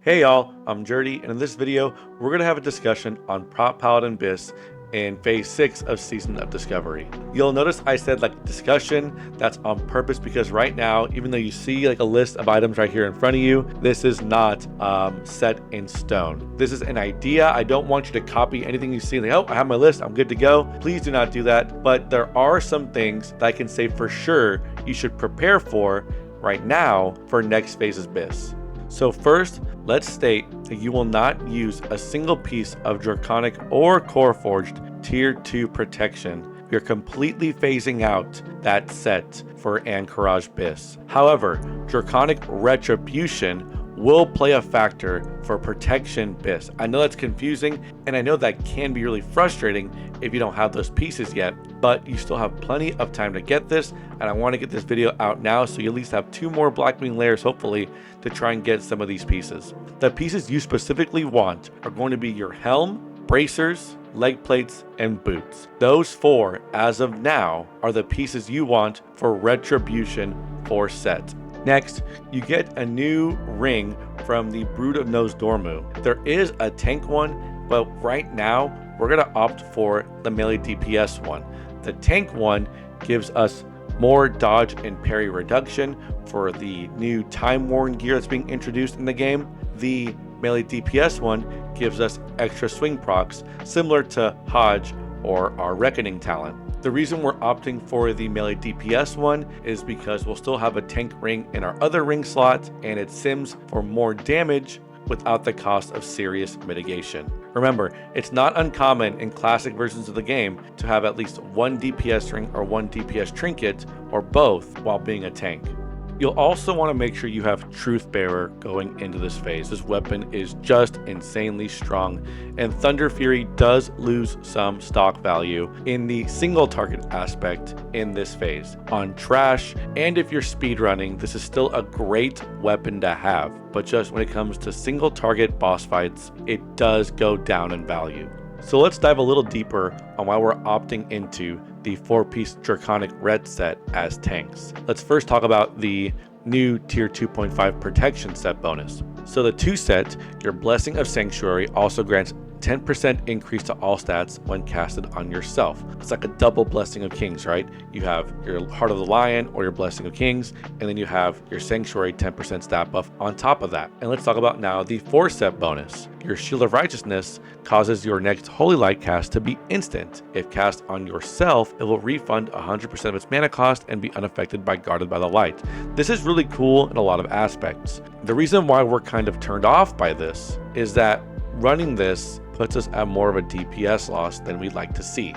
Hey y'all, I'm Jerdy, and in this video, we're going to have a discussion on Paladin Bis in Phase 6 of Season of Discovery. You'll notice I said discussion. That's on purpose because right now, even though you see a list of items right here in front of you, this is not set in stone. This is an idea. I don't want you to copy anything you see oh, I have my list, I'm good to go. Please do not do that. But there are some things that I can say for sure you should prepare for right now for next phase's Bis. So first, let's state that you will not use a single piece of Draconic or Core Forged Tier 2 protection. You're completely phasing out that set for Ahn'Qiraj Bis. However, Draconic Retribution will play a factor for Protection Bis. I know that's confusing, and I know that can be really frustrating if you don't have those pieces yet, but you still have plenty of time to get this, and I want to get this video out now so you at least have 2 more Blackwing layers, hopefully, to try and get some of these pieces. The pieces you specifically want are going to be your helm, bracers, leg plates, and boots. Those 4, as of now, are the pieces you want for Retribution 4 set. Next, you get a new ring from the Brood of Nozdormu. There is a tank one, but right now, we're going to opt for the melee DPS one. The tank one gives us more dodge and parry reduction for the new time-worn gear that's being introduced in the game. The melee DPS one gives us extra swing procs, similar to Hodge or our Reckoning talent. The reason we're opting for the melee DPS one is because we'll still have a tank ring in our other ring slot, and it sims for more damage without the cost of serious mitigation. Remember, it's not uncommon in classic versions of the game to have at least 1 DPS ring or 1 DPS trinket, or both, while being a tank. You'll also want to make sure you have Truthbearer going into this phase. This weapon is just insanely strong, and Thunderfury does lose some stock value in the single target aspect in this phase. On trash, and if you're speedrunning, this is still a great weapon to have, but just when it comes to single target boss fights, it does go down in value. So let's dive a little deeper on why we're opting into the 4-piece Draconic Ret set as tanks. Let's first talk about the new Tier 2.5 Protection Set bonus. So the 2 set, your Blessing of Sanctuary, also grants 10% increase to all stats when casted on yourself. It's like a double Blessing of Kings, right? You have your Heart of the Lion or your Blessing of Kings, and then you have your Sanctuary 10% stat buff on top of that. And let's talk about now the 4 set bonus. Your Shield of Righteousness causes your next Holy Light cast to be instant. If cast on yourself, it will refund 100% of its mana cost and be unaffected by Guarded by the Light. This is really cool in a lot of aspects. The reason why we're kind of turned off by this is that running this puts us at more of a DPS loss than we'd like to see.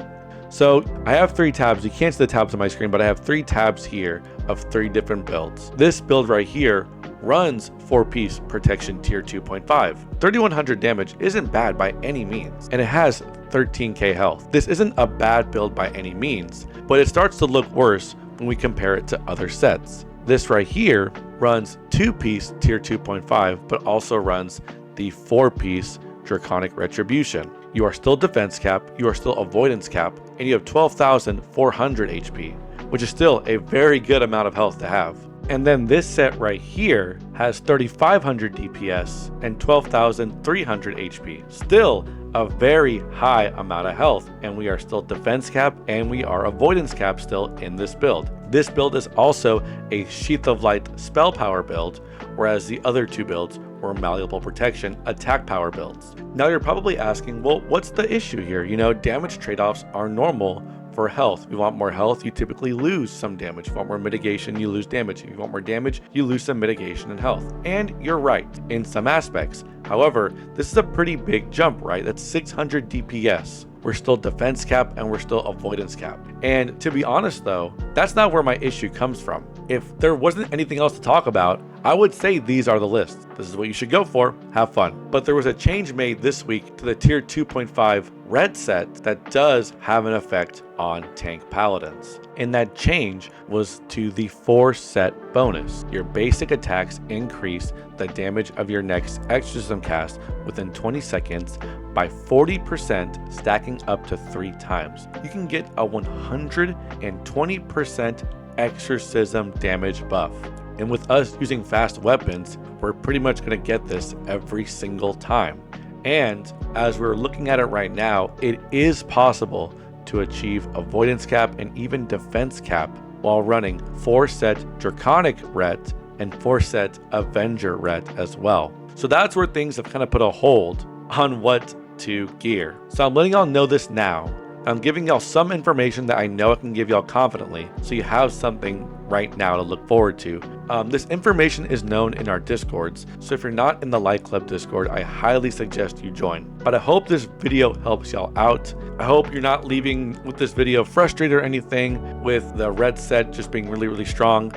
So I have 3 tabs. You can't see the tabs on my screen, but I have 3 tabs here of 3 different builds. This build right here runs 4-piece Protection Tier 2.5. 3100 damage isn't bad by any means, and it has 13k health. This isn't a bad build by any means, but it starts to look worse when we compare it to other sets. This right here runs 2-piece Tier 2.5, but also runs the 4-piece Draconic Retribution. You are still defense cap, you are still avoidance cap, and you have 12,400 HP, which is still a very good amount of health to have. And then this set right here has 3,500 DPS and 12,300 HP. Still a very high amount of health, and we are still defense cap and we are avoidance cap still in this build. This build is also a Sheath of Light spell power build, whereas the other 2 builds were malleable protection attack power builds. Now you're probably asking, well, what's the issue here? You know, damage trade-offs are normal for health. If you want more health, you typically lose some damage. If you want more mitigation, you lose damage. If you want more damage, you lose some mitigation and health. And you're right in some aspects. However, this is a pretty big jump, right? That's 600 DPS. We're still defense cap and we're still avoidance cap. And to be honest though, that's not where my issue comes from. If there wasn't anything else to talk about, I would say these are the lists. This is what you should go for, have fun. But there was a change made this week to the Tier 2.5 Ret set that does have an effect on tank paladins. And that change was to the 4 set bonus. Your basic attacks increase the damage of your next exorcism cast within 20 seconds by 40%, stacking up to 3 times. You can get a 120% exorcism damage buff. And with us using fast weapons, we're pretty much going to get this every single time. And as we're looking at it right now, it is possible to achieve avoidance cap and even defense cap while running 4-set Draconic Ret and 4-set Avenger Ret as well. So that's where things have kind of put a hold on what to gear. So I'm letting y'all know this now. I'm giving y'all some information that I know I can give y'all confidently, so you have something right now to look forward to. This information is known in our Discords, so if you're not in the Light Club Discord, I highly suggest you join. But I hope this video helps y'all out. I hope you're not leaving with this video frustrated or anything with the red set just being really strong.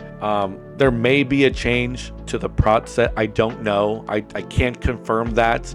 There may be a change to the prot set. I don't know. I can't confirm that.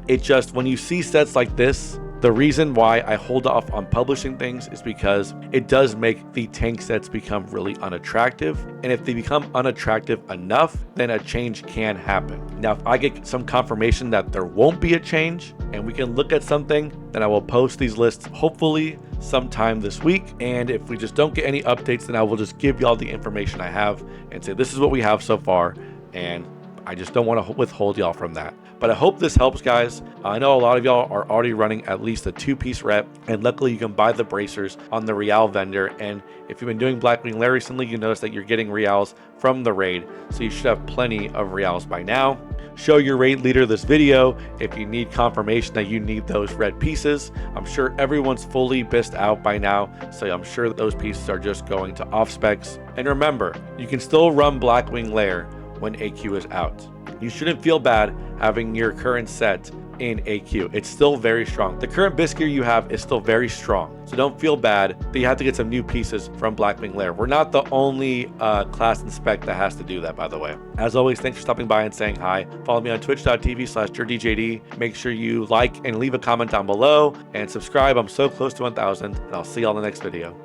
It just, when you see sets like this, the reason why I hold off on publishing things is because it does make the tank sets become really unattractive. And if they become unattractive enough, then a change can happen. Now, if I get some confirmation that there won't be a change and we can look at something, then I will post these lists hopefully sometime this week. And if we just don't get any updates, then I will just give y'all the information I have and say, this is what we have so far. And I just don't want to withhold y'all from that. But I hope this helps, guys. I know a lot of y'all are already running at least a 2-piece rep, and luckily you can buy the bracers on the Real vendor. And if you've been doing Blackwing Lair recently, you notice that you're getting Reals from the raid, so you should have plenty of Reals by now. Show your raid leader this video if you need confirmation that you need those red pieces. I'm sure everyone's fully Bist out by now, so I'm sure that those pieces are just going to off specs. And remember, you can still run Blackwing Lair when AQ is out. You shouldn't feel bad having your current set in AQ. It's still very strong. The current Bis gear you have is still very strong, so don't feel bad that you have to get some new pieces from Blackwing Lair. We're not the only class and spec that has to do that, by the way. As always, thanks for stopping by and saying hi. Follow me on twitch.tv/JerdyJD. Make sure you like and leave a comment down below and subscribe. I'm so close to 1,000, and I'll see y'all in the next video.